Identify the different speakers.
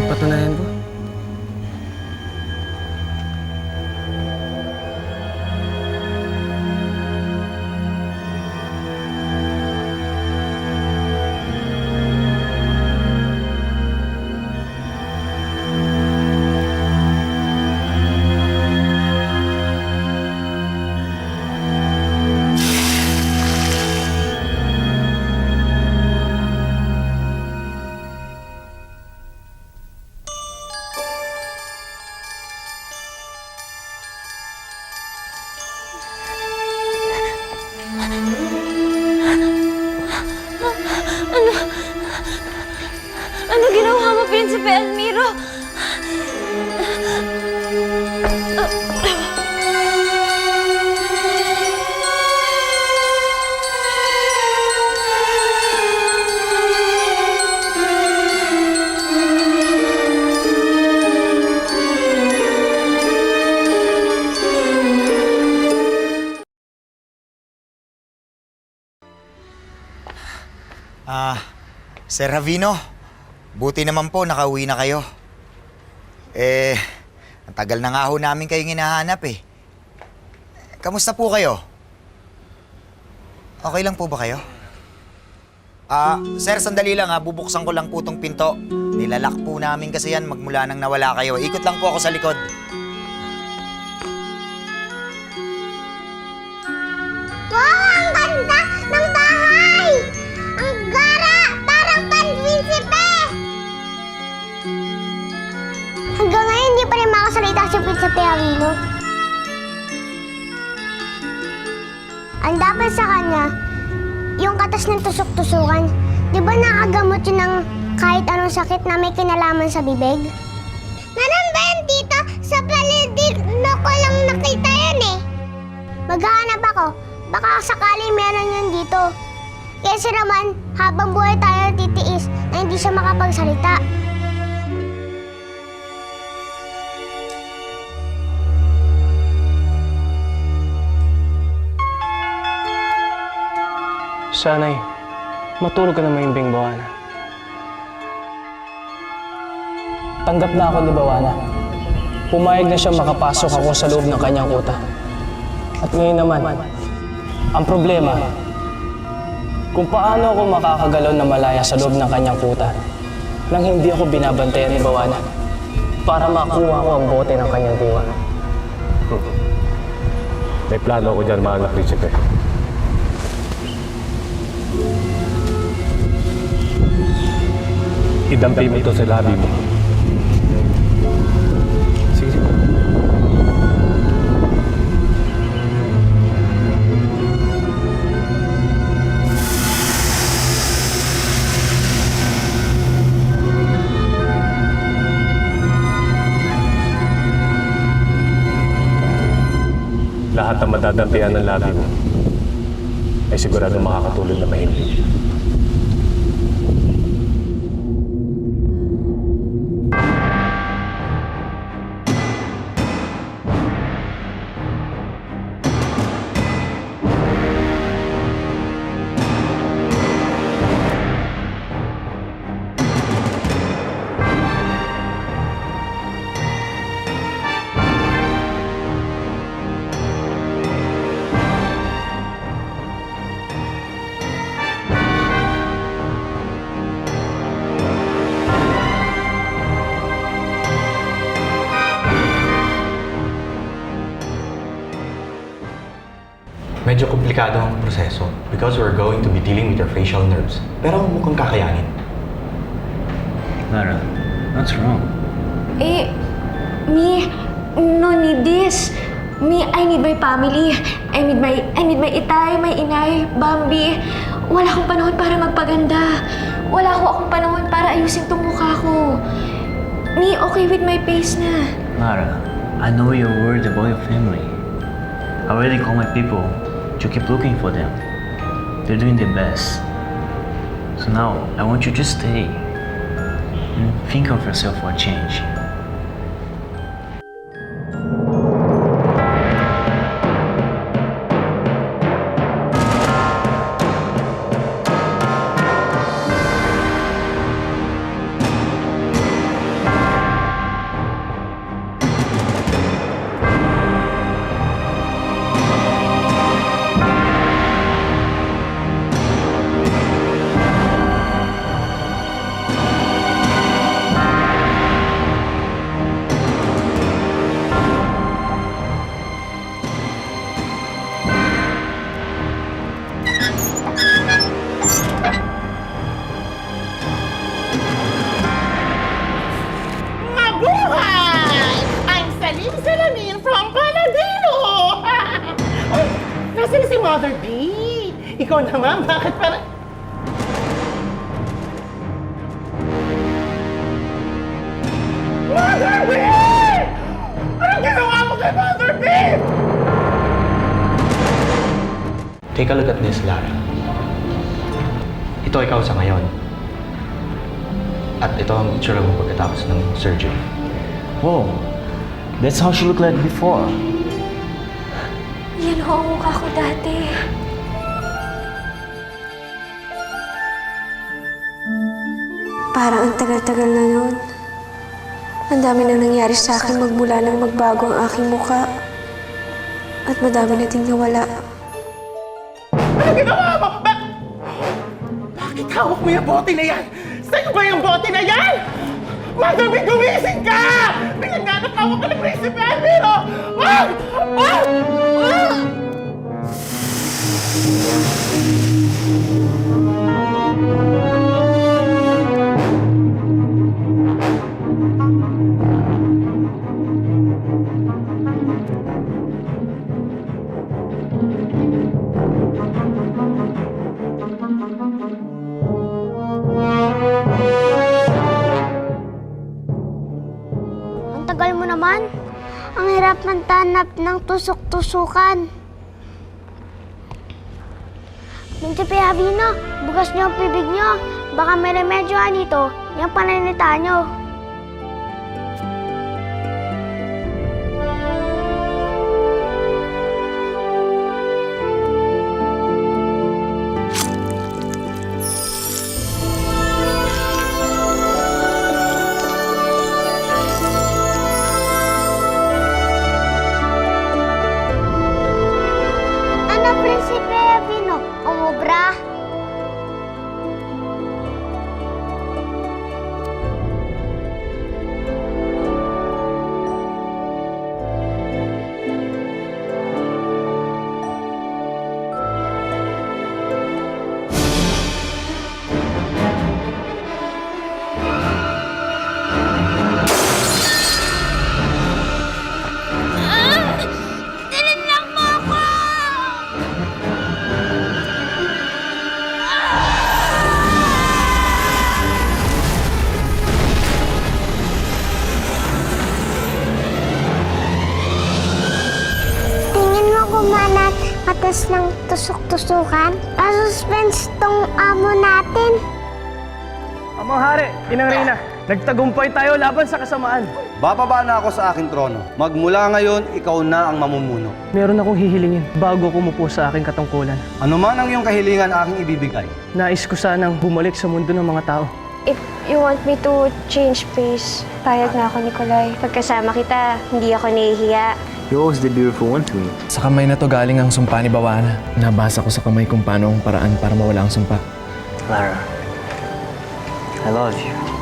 Speaker 1: patunayan ko.
Speaker 2: Ano ginawa mo, Prinsipe Almiro?
Speaker 3: Sir Javino, buti naman po nakauwi na kayo. Ang tagal na nga ho namin kayong hinahanap eh. Kamusta po kayo? Okay lang po ba kayo? Sir, sandali lang ha. Bubuksan ko lang po tong pinto. Nilalak po namin kasi yan magmula nang nawala kayo. Ikot lang po ako sa likod.
Speaker 4: Wow! Ang ganda ng bahay! Ang gara! Parang pan-prinsipe! Hanggang ngayon, hindi pa rin makasalita si Prinsipe Javino. Ang dapat sa kanya, yung katas ng tusok-tusukan. Di ba nakagamot yun ng kahit anong sakit na may kinalaman sa bibig? Nanan ba yan, tita? Sa paligid ko lang nakita yan eh. Maghahanap ako. Baka sakali meron yun dito. Kasi naman, habang buhay tayo titiis na hindi siya makapagsalita.
Speaker 1: Sana'y matulog ka na maimbing, Bawana. Tanggap na ako ni Bawana. Pumayag na siya makapasok ako sa loob ng kanyang kuta. At ngayon naman, ang problema, kung paano ako makakagalaw na malaya sa loob ng kanyang kuta nang hindi ako binabantayan ni Bawana para makuha ko ang bote ng kanyang diwa.
Speaker 5: May plano ako dyan, mahal na prinsipe. Idampi mo ito sa labi mo. Sige. Lahat ng madadampian ng labi mo ay sigurado makakatulong na mahimbing.
Speaker 6: Medyo komplikado ang proseso because we're going to be dealing with your facial nerves. Pero mukhang kakayanin.
Speaker 7: Lara, what's wrong?
Speaker 2: Me, no need this. Me, I need my family. I need my itay, my inay, Bambi. Wala akong panahon para magpaganda. Wala akong panahon para ayusin tong mukha ko. Me, okay with my face na.
Speaker 7: Lara, I know you're worried about your family. I already called my people to keep looking for them. They're doing their best. So now, I want you to stay and think of yourself for a change.
Speaker 8: naman? Bakit parang... Mother B! Anong ginawa mo kay Mother B?
Speaker 6: Take a look at this, Lara. Ito ikaw sa ngayon. At ito ang itsura mo pagkatapos ng surgery.
Speaker 7: Whoa, that's how she looked like before.
Speaker 2: Yan ho ang mukha ko dati. Parang ang tagal-tagal na noon. Ang dami nang nangyari sa akin magmula nang magbago ang aking mukha. At madami na ding nawala.
Speaker 8: Anong ginawa mo? Bakit hawak mo yung bote na yan? Sa'yo ba yung bote na yan? Mother B, gumising ka! Pinagnanakawan ka ng Prinsipe Alviro! Ah! Ah! Ah!
Speaker 4: Ang tagal mo naman. Ang hirap magtanap ng tusok-tusukan. Prinsipe Avino, bukas niyo ang bibig niyo. Baka may remedyohan nito. Yung pananita niyo. Ano, Prinsipe Avino? Umubra? Tinignan mo ako! Tingin mo kumalat katas ng tusok-tusukan? Suspense tong amo natin.
Speaker 1: Amang hari, Inang Reyna, nagtagumpay tayo laban sa kasamaan.
Speaker 9: Bababa na ako sa aking trono. Magmula ngayon, ikaw na ang mamumuno.
Speaker 1: Meron akong hihilingin bago ko umupo sa aking katungkulan.
Speaker 9: Ano man ang iyong kahilingan aking ibibigay.
Speaker 1: Nais ko sanang bumalik sa mundo ng mga tao.
Speaker 2: If you want me to change pace, payag na ako, Nikolay. Pagkasama kita, hindi ako nahihiya.
Speaker 7: You're always the beautiful one to me.
Speaker 10: Sa kamay na to galing ang sumpa ni Bawana. Nabasa ko sa kamay kung paano ang paraan para mawala ang sumpa.
Speaker 7: Lara, I love you.